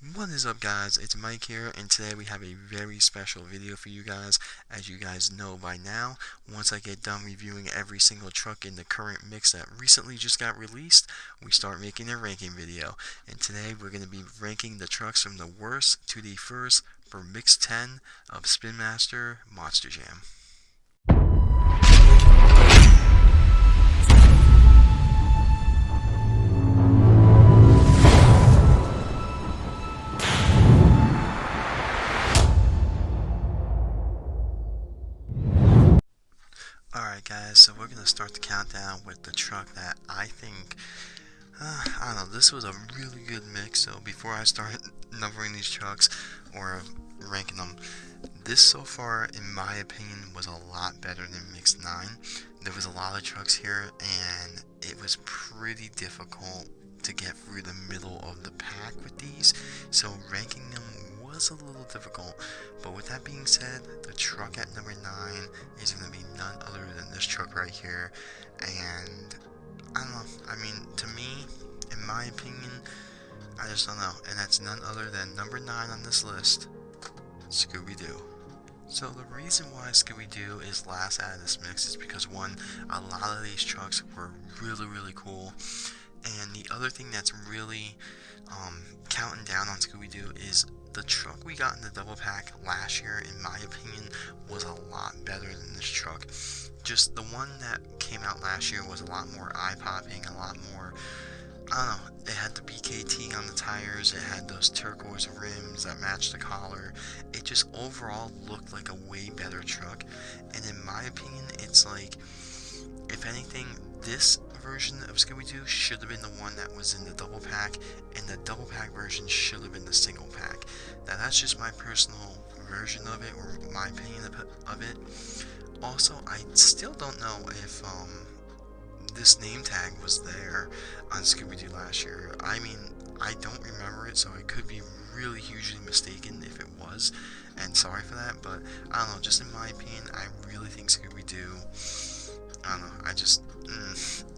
What is up, guys? It's Mike here, and today we have a very special video for you guys. As you guys know by now, once I get done reviewing every single truck in the current mix that recently just got released, we start making a ranking video. And today we're going to be ranking the trucks from the worst to the first for Mix 10 of Spinmaster Monster Jam. Alright guys, so we're going to start the countdown with the truck that I think, I don't know, this was a really good mix. So before I start numbering these trucks or ranking them, this so far, in my opinion, was a lot better than Mix 9. There was a lot of trucks here, and it was pretty difficult to get through the middle of the pack with these, so ranking them was a little difficult. But with that being said, the truck at number 9 is going to be none other than this truck right here. And I don't know, I mean, to me, in my opinion, I just don't know. And that's none other than number 9 on this list, Scooby Doo. So the reason why Scooby Doo is last out of this mix is because, one, a lot of these trucks were really cool. And the other thing that's really counting down on Scooby Doo is the truck we got in the double pack last year, in my opinion, was a lot better than this truck. Just the one that came out last year was a lot more eye-popping, a lot more, I don't know, it had the BKT on the tires, it had those turquoise rims that matched the collar. It just overall looked like a way better truck. And in my opinion, it's like, if anything, this version of Scooby-Doo should have been the one that was in the double pack, and the double pack version should have been the single pack. Now that's just my personal version of it, or my opinion of it. Also, I still don't know if this name tag was there on Scooby-Doo last year. I mean, I don't remember it, so I could be really hugely mistaken if it was, and sorry for that, but I don't know, just in my opinion, I really think Scooby-Doo, I don't know,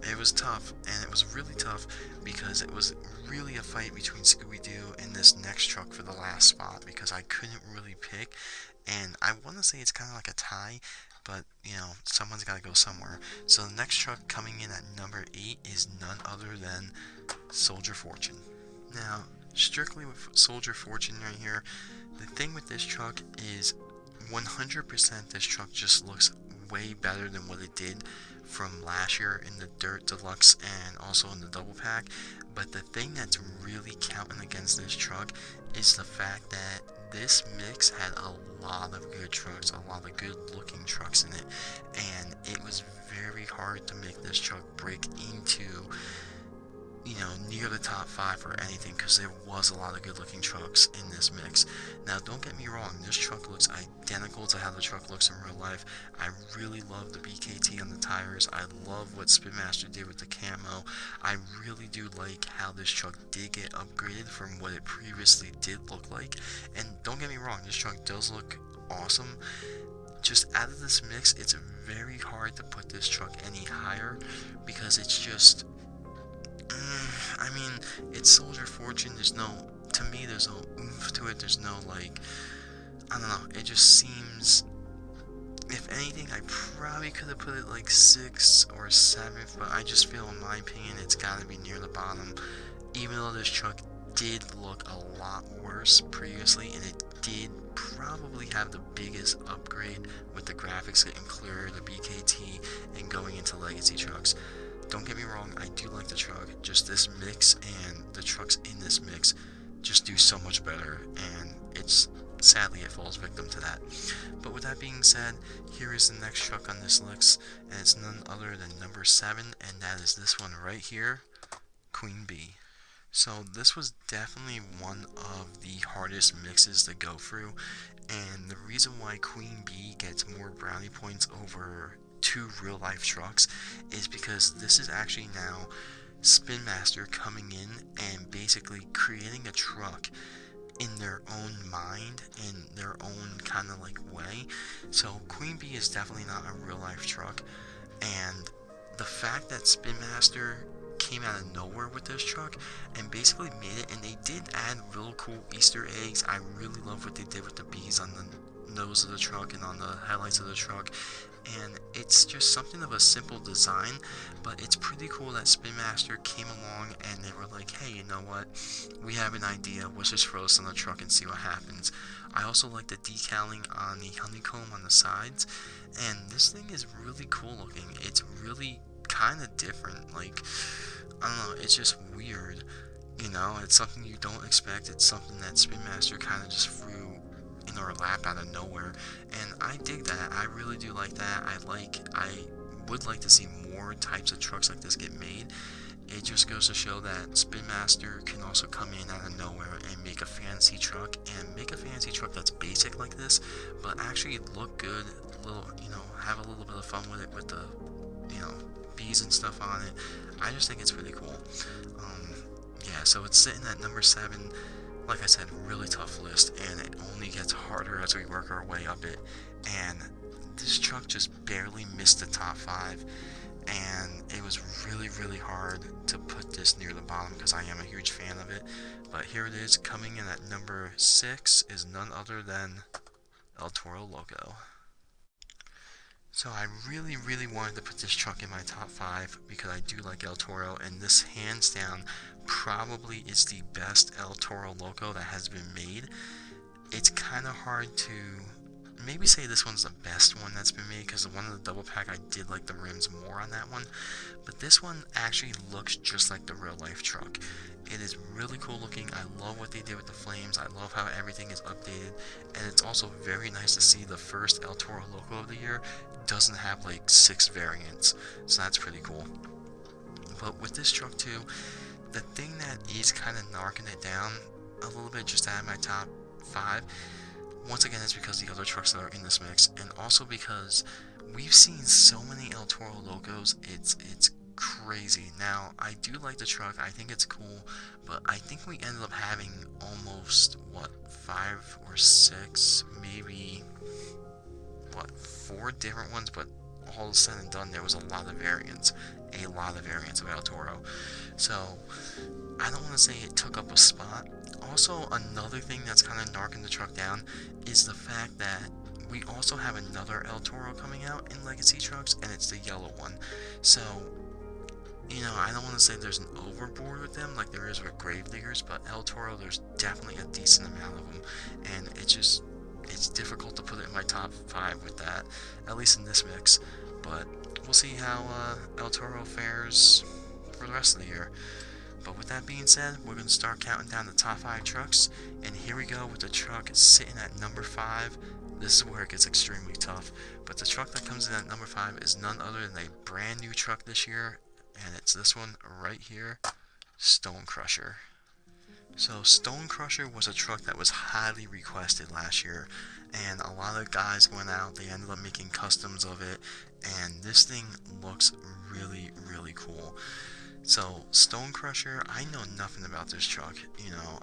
it was tough, and it was really tough because it was really a fight between Scooby-Doo and this next truck for the last spot, because I couldn't really pick, and I want to say it's kind of like a tie, but, you know, someone's got to go somewhere. So the next truck coming in at number 8 is none other than Soldier Fortune. Now, strictly with Soldier Fortune right here, the thing with this truck is 100% this truck just looks way better than what it did from last year in the Dirt Deluxe and also in the double pack. But the thing that's really counting against this truck is the fact that this mix had a lot of good trucks, a lot of good looking trucks in it, and it was very hard to make this truck break into, you know, near the top 5 or anything, because there was a lot of good looking trucks in this mix. Now don't get me wrong, this truck looks identical to how the truck looks in real life. I really love the BKT on the tires. I love what Spinmaster did with the camo. I really do like how this truck did get upgraded from what it previously did look like. And don't get me wrong, this truck does look awesome. Just out of this mix, it's very hard to put this truck any higher, because it's just, I mean, it's Soldier Fortune. There's no, to me, there's no oomph to it. There's no, like, I don't know. It just seems, if anything, I probably could have put it like 6th or 7th, but I just feel, in my opinion, it's got to be near the bottom. Even though this truck did look a lot worse previously, and it did probably have the biggest upgrade with the graphics getting clearer, the BKT, and going into legacy trucks. Don't get me wrong, I do like the truck, just this mix and the trucks in this mix just do so much better, and it's, sadly, it falls victim to that. But with that being said, here is the next truck on this list, and it's none other than number 7, and that is this one right here, Queen Bee. So this was definitely one of the hardest mixes to go through, and the reason why Queen Bee gets more brownie points over 2 real life trucks is because this is actually now Spinmaster coming in and basically creating a truck in their own mind, in their own kind of like way. So Queen Bee is definitely not a real life truck, and the fact that Spinmaster came out of nowhere with this truck and basically made it, and they did add real cool Easter eggs. I really love what they did with the bees on the nose of the truck and on the headlights of the truck, and it's just something of a simple design, but it's pretty cool that Spinmaster came along and they were like, hey, you know what, we have an idea, let's just throw this on the truck and see what happens. I also like the decaling on the honeycomb on the sides, and this thing is really cool looking. It's really kind of different, like, I don't know, it's just weird, you know, it's something you don't expect. It's something that Spinmaster kind of just threw in our lap out of nowhere, and I dig that. I really do like that. I would like to see more types of trucks like this get made. It just goes to show that Spinmaster can also come in out of nowhere and make a fancy truck, and make a fancy truck that's basic like this, but actually look good, little, you know, have a little bit of fun with it, with the, you know, bees and stuff on it. I just think it's really cool. Yeah, so it's sitting at number 7. Like I said, really tough list, and it only gets harder as we work our way up it. And this truck just barely missed the top 5, and it was really, really hard to put this near the bottom because I am a huge fan of it. But here it is, coming in at number 6 is none other than El Toro Loco. So I really, really wanted to put this truck in my top 5 because I do like El Toro, and this hands down probably is the best El Toro Loco that has been made. It's kind of hard to maybe say this one's the best one that's been made, because the one in the double pack, I did like the rims more on that one, but this one actually looks just like the real life truck. It is really cool looking. I love what they did with the flames. I love how everything is updated, and it's also very nice to see the first El Toro Loco of the year doesn't have like 6 variants, so that's pretty cool. But with this truck too, the thing that is kind of knocking it down a little bit just to have my top 5, once again, it's because the other trucks that are in this mix, and also because we've seen so many El Toro Locos, it's crazy. Now, I do like the truck, I think it's cool, but I think we ended up having almost, 5 or 6, maybe, 4 different ones, but all said and done, there was a lot of variants of El Toro. So, I don't want to say it took up a spot. Also, another thing that's kind of knocking the truck down is the fact that we also have another El Toro coming out in Legacy Trucks, and it's the yellow one. So, you know, I don't want to say there's an overboard with them like there is with Gravediggers, but El Toro, there's definitely a decent amount of them, and it's difficult to put it in my top 5 with that, at least in this mix, but we'll see how El Toro fares for the rest of the year. But with that being said, we're going to start counting down the top 5 trucks, and here we go with the truck sitting at number 5. This is where it gets extremely tough, but the truck that comes in at number 5 is none other than a brand new truck this year, and it's this one right here, Stone Crusher. So Stone Crusher was a truck that was highly requested last year, and a lot of guys went out, they ended up making customs of it, and this thing looks really, really cool. So, Stone Crusher, I know nothing about this truck. You know,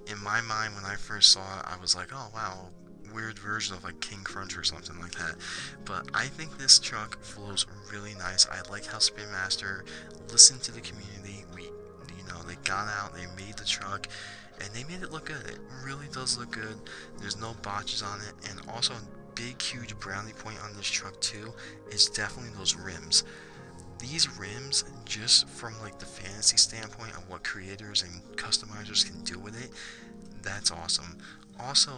in my mind, when I first saw it, I was like, oh wow, weird version of like King Crunch or something like that. But I think this truck flows really nice. I like how Spinmaster listened to the community. They got out, they made the truck, and they made it look good. It really does look good. There's no botches on it, and also a big, huge brownie point on this truck too is definitely those rims. These rims, just from like the fantasy standpoint of what creators and customizers can do with it, that's awesome. Also,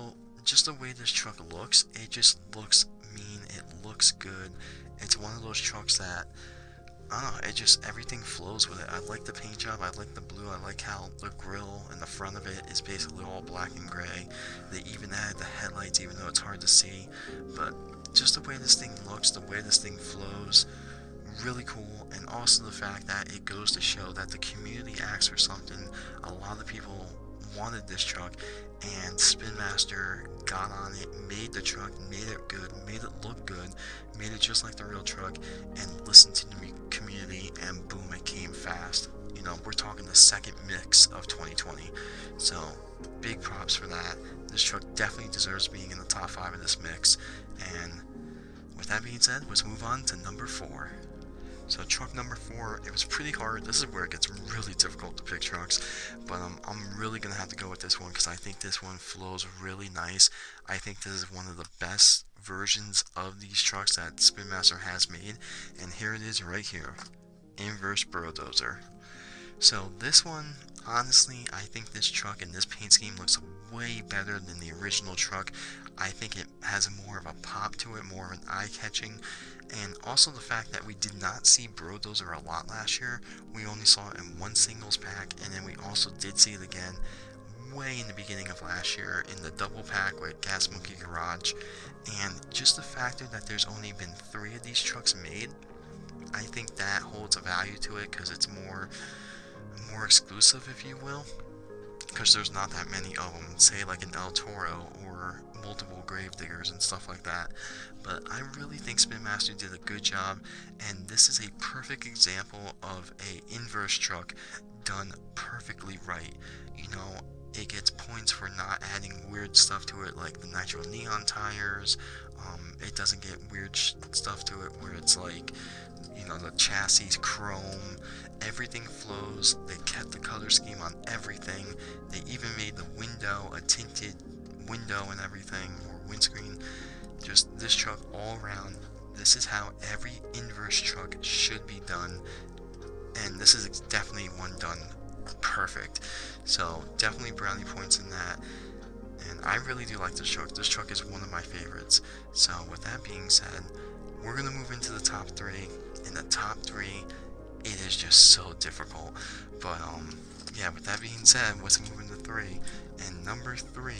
just the way this truck looks, it just looks mean, it looks good. It's one of those trucks that, I don't know, it just, everything flows with it. I like the paint job, I like the blue, I like how the grille and the front of it is basically all black and gray. They even added the headlights, even though it's hard to see. But just the way this thing looks, the way this thing flows, really cool. And also the fact that it goes to show that the community asked for something. A lot of people wanted this truck, and Spinmaster got on it, made the truck, made it good, made it look good, made it just like the real truck, and listened to the community, and boom, it came fast. You know, we're talking the second mix of 2020, so big props for that. This truck definitely deserves being in the top 5 of this mix. And with that being said, let's move on to number 4. So truck number 4, it was pretty hard. This is where it gets really difficult to pick trucks, but I'm really gonna have to go with this one because I think this one flows really nice. I think this is one of the best versions of these trucks that Spinmaster has made, and here it is right here, inverse Burro Dozer. So this one, honestly, I think this truck and this paint scheme looks way better than the original truck. I think it has more of a pop to it, more of an eye-catching, and also the fact that we did not see Brodozer a lot last year. We only saw it in one singles pack, and then we also did see it again way in the beginning of last year in the double pack with Gas Monkey Garage. And just the factor that there's only been 3 of these trucks made, I think that holds a value to it because it's more exclusive, if you will, because there's not that many of them, say like an El Toro or multiple Gravediggers and stuff like that. But I really think Spinmaster did a good job, and this is a perfect example of a inverse truck done perfectly right. You know, it gets points for not adding weird stuff to it like the nitro neon tires. It doesn't get weird stuff to it where it's like, you know, the chassis chrome. Everything flows. They kept the color scheme on everything. They even made the window a tinted window and everything, or windscreen. Just this truck all around. This is how every inverse truck should be done, and this is definitely one done perfect. So definitely brownie points in that. And I really do like this truck. This truck is one of my favorites. So with that being said, we're gonna move into the top 3. In the top 3, it is just so difficult. But yeah, with that being said, let's move into 3. And number 3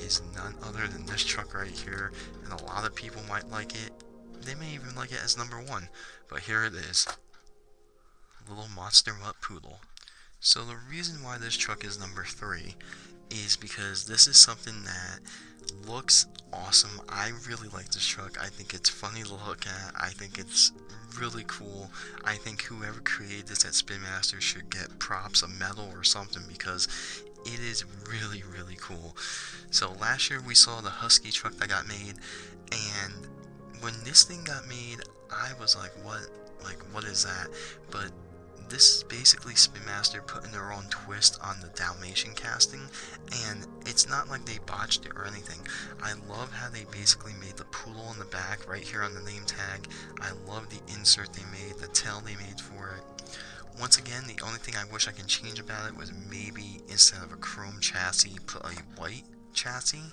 is none other than this truck right here. And a lot of people might like it. They may even like it as number 1. But here it is. Little Monster Mutt Poodle. So the reason why this truck is number 3 is because this is something that looks awesome. I really like this truck. I think it's funny to look at. I think it's really cool. I think whoever created this at Spinmaster should get props, a medal or something, because it is really, really cool. So last year we saw the Husky truck that got made, and when this thing got made, I was like, what is that? But this is basically Spinmaster putting their own twist on the Dalmatian casting, and it's not like they botched it or anything. I love how they basically made the Poodle on the back right here on the name tag. I love the insert they made, the tail they made for it. Once again, the only thing I wish I can change about it was maybe instead of a chrome chassis, put a white chassis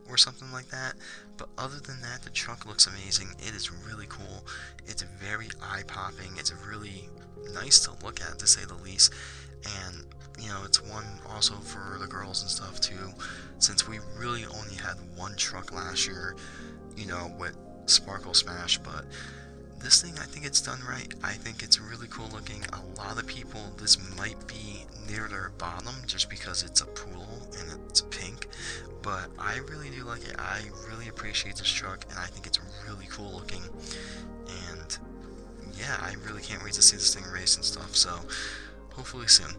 or something like that. But other than that, the truck looks amazing. It is really cool. It's very eye-popping. It's really nice to look at, to say the least. And you know, it's one also for the girls and stuff too, since we really only had one truck last year, you know, with Sparkle Smash. But this thing, I think it's done right. I think it's really cool looking. A lot of people, this might be near their bottom just because it's a Poodle and it's pink, but I really do like it. I really appreciate this truck, and I think it's really cool looking. And yeah, I really can't wait to see this thing race and stuff, so hopefully soon.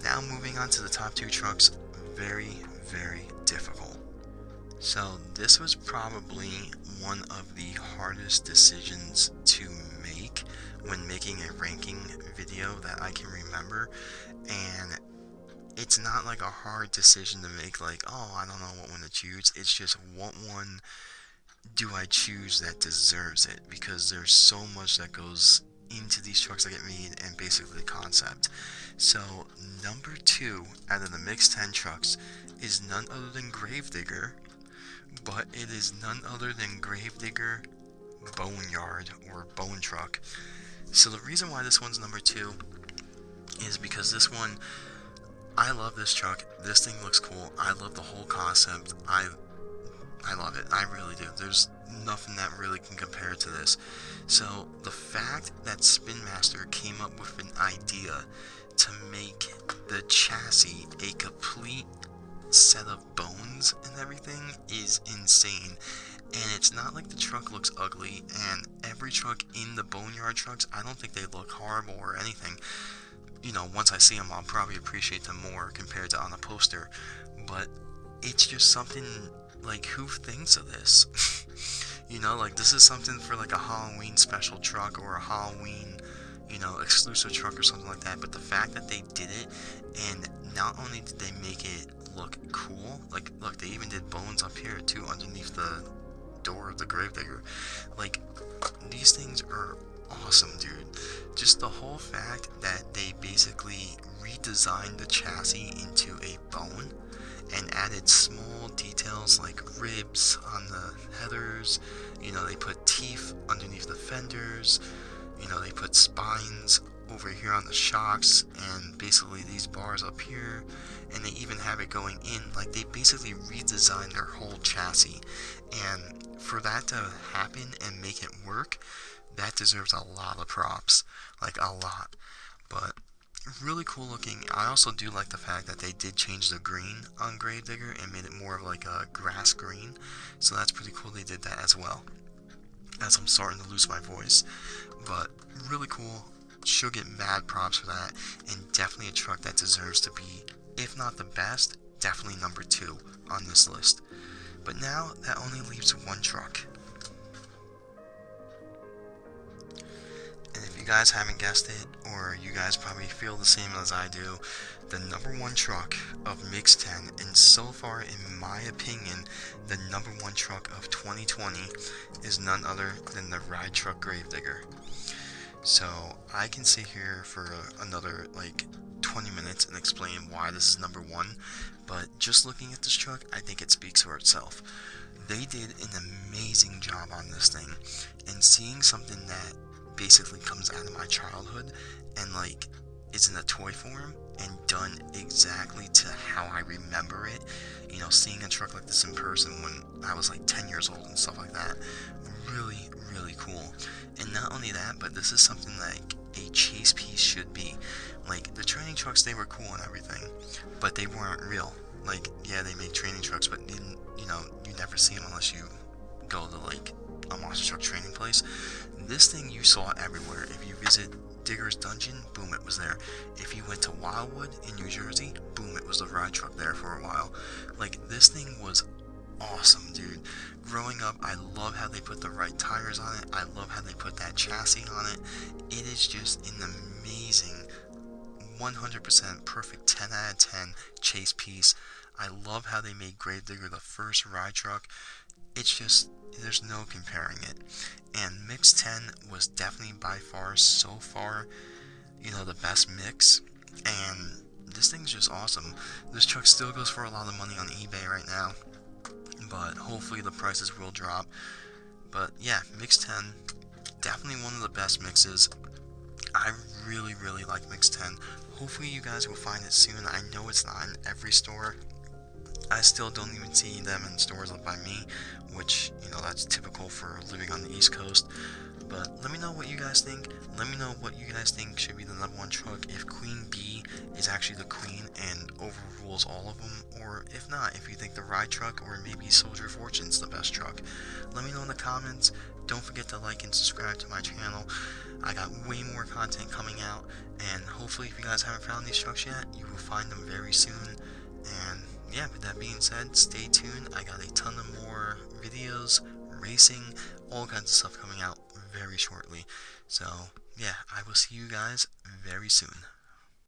Now moving on to the top 2 trucks, very, very difficult. So this was probably one of the hardest decisions to make when making a ranking video that I can remember. And it's not like a hard decision to make, like, oh, I don't know what one to choose. It's just what one do I choose that deserves it, because there's so much that goes into these trucks that get made and basically the concept. So number 2 out of the mixed 10 trucks is none other than Gravedigger, but it is none other than Gravedigger Boneyard, or Bone Truck. So the reason why this one's number 2 is because this one, I love this truck. This thing looks cool. I love the whole concept. I love it. I really do. There's nothing that really can compare to this. So the fact that Spinmaster came up with an idea to make the chassis a complete set of bones and everything is insane. And it's not like the truck looks ugly, and every truck in the Boneyard Trucks, I don't think they look horrible or anything. You know, once I see them, I'll probably appreciate them more compared to on a poster. But it's just something, like, who thinks of this? You know, like, this is something for like a Halloween special truck or a Halloween you know, exclusive truck or something like that, but the fact that they did it, and not only did they make it look cool, like, look, they even did bones up here too, underneath the door of the gravedigger. Like, these things are awesome, dude. Just the whole fact that they basically redesigned the chassis into a bone and added small details like ribs on the headers, you know, they put teeth underneath the fenders, you know, they put spines over here on the shocks, and basically these bars up here, and they even have it going in. Like, they basically redesigned their whole chassis, and for that to happen and make it work, that deserves a lot of props, like a lot. But really cool looking. I also do like the fact that they did change the green on Gravedigger and made it more of like a grass green, so that's pretty cool they did that as well, as I'm starting to lose my voice. But really cool. She'll get mad props for that, and definitely a truck that deserves to be, if not the best, definitely number 2 on this list. But now that only leaves one truck. And if you guys haven't guessed it, or you guys probably feel the same as I do, the number 1 truck of Mix 10, and so far in my opinion, the number 1 truck of 2020 is none other than the Ride Truck Gravedigger. So I can sit here for another like 20 minutes and explain why this is number 1, but just looking at this truck, I think it speaks for itself. They did an amazing job on this thing, and seeing something that basically comes out of my childhood and like is in a toy form and done exactly to how I remember it, you know, seeing a truck like this in person when I was like 10 years old and stuff like that, really, really cool. And not only that, but this is something like a chase piece should be. Like, the training trucks, they were cool and everything, but they weren't real. Like, yeah, they make training trucks, but didn't, you know, you never see them unless you go to like a monster truck training place. This thing you saw everywhere. If you visit Digger's Dungeon, boom, it was there. If you went to Wildwood in New Jersey, boom, it was the Ride Truck there for a while. Like, this thing was awesome, dude. Growing up, I love how they put the right tires on it. I love how they put that chassis on it. It is just an amazing 100% perfect 10 out of 10 chase piece. I love how they made Gravedigger the first ride truck. It's just, there's no comparing it. And Mix 10 was definitely by far, so far, you know, the best mix. And this thing's just awesome. This truck still goes for a lot of money on eBay right now, but hopefully the prices will drop. But yeah, Mix 10, definitely one of the best mixes. I really, really like Mix 10. Hopefully you guys will find it soon. I know it's not in every store. I still don't even see them in stores up by me, which, you know, that's typical for living on the East Coast. But let me know what you guys think. Let me know what you guys think should be the number 1 truck, if Queen Bee is actually the queen and overrules all of them, or if not, if you think the Ride Truck or maybe Soldier Fortune's the best truck. Let me know in the comments. Don't forget to like and subscribe to my channel. I got way more content coming out, and hopefully if you guys haven't found these trucks yet, you will find them very soon. And yeah, with that being said, stay tuned. I got a ton of more videos, racing, all kinds of stuff coming out very shortly. So yeah, I will see you guys very soon.